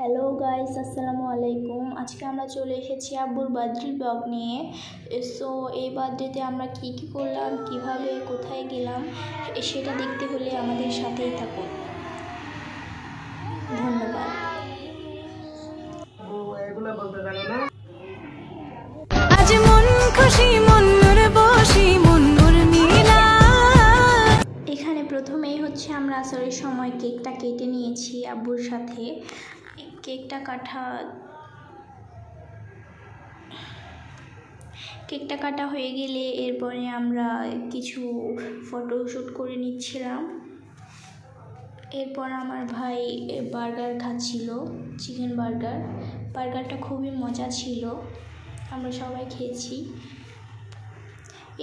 Hello guys, আসসালামু আলাইকুম। আজকে আমরা চলে এসেছি আব্বুর বার্থডে ব্লগ নিয়ে। সো এই বার্থডেতে আমরা কি করলাম, কিভাবে কোথায় গেলাম, সেটা দেখতে হলে আমাদের সাথেই থাকুন। ধন্যবাদ। আজ মন খুশি মনুর বসি মনুর নীলা। এখানে প্রথমেই হচ্ছে আমরা আসরের সময় কেকটা কেটে নিয়েছি আব্বুর সাথে। কেকটা কাটা হয়ে গেলে এরপরে আমরা কিছু ফটোশ্যুট করে নিচ্ছিলাম। এরপর আমার ভাই বার্গার খাচ্ছিল, চিকেন বার্গারটা খুবই মজা ছিল, আমরা সবাই খেয়েছি।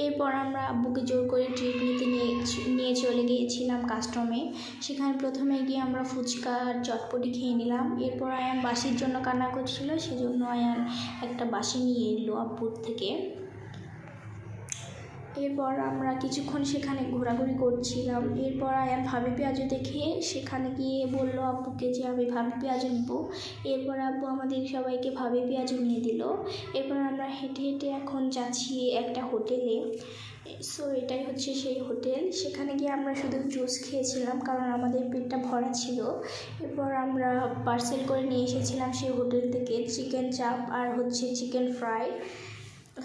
এরপর আমরা আব্বুকে জোর করে ট্রিট নিতে নিয়ে চলে গিয়েছিলাম কাস্টমে। সেখানে প্রথমে গিয়ে আমরা ফুচকা আর চটপটি খেয়ে নিলাম। এরপর আয়ান বাসির জন্য কান্না করছিল, সেজন্য আয়ান একটা বাসি নিয়ে এলো আব্বুর থেকে। এরপর আমরা কিছুক্ষণ সেখানে ঘোরাঘুরি করছিলাম। এরপর আয়ান ভাবি পেঁয়াজু দেখে সেখানে গিয়ে বলল আব্বুকে যে আমি ভাবি পেঁয়াজু নিব। এরপর আব্বু আমাদের সবাইকে ভাবি পেঁয়াজু নিয়ে দিল। এরপর আমরা হেঁটে হেঁটে এখন যাচ্ছি একটা হোটেলে। সো এটাই হচ্ছে সেই হোটেল। সেখানে গিয়ে আমরা শুধু জুস খেয়েছিলাম, কারণ আমাদের পেটটা ভরা ছিল। এরপর আমরা পার্সেল করে নিয়ে এসেছিলাম সেই হোটেল থেকে চিকেন চাপ আর হচ্ছে চিকেন ফ্রাই।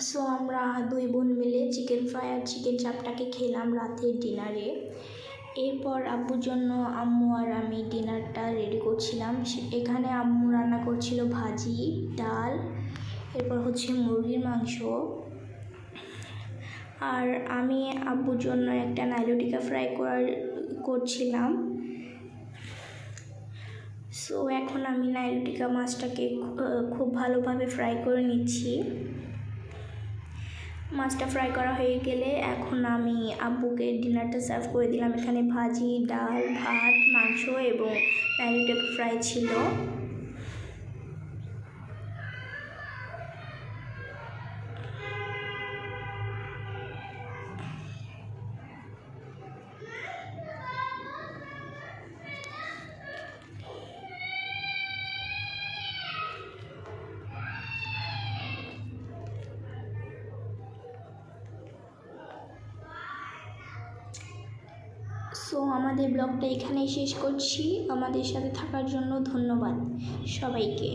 সো আমরা দুই বোন মিলে চিকেন ফ্রাই আর চিকেন চাপটাকে খেলাম রাতের ডিনারে। এরপর আব্বুর জন্য আম্মু আর আমি ডিনারটা রেডি করছিলাম। এখানে আম্মু রান্না করছিল ভাজি, ডাল, এরপর হচ্ছে মুরগির মাংস, আর আমি আব্বুর জন্য একটা নাইলোটিকা ফ্রাই করছিলাম। সো এখন আমি নাইলোটিকা মাছটাকে খুব ভালোভাবে ফ্রাই করে নিচ্ছি। মাছটা ফ্রাই করা হয়ে গেলে এখন আমি আব্বুকে ডিনারটা সার্ভ করে দিলাম। এখানে ভাজি, ডাল, ভাত, মাংস এবং নাইলোটিকা ফ্রাই ছিল। সো আমাদের ব্লগটা এখানেই শেষ করছি। আমাদের সাথে থাকার জন্য ধন্যবাদ সবাইকে।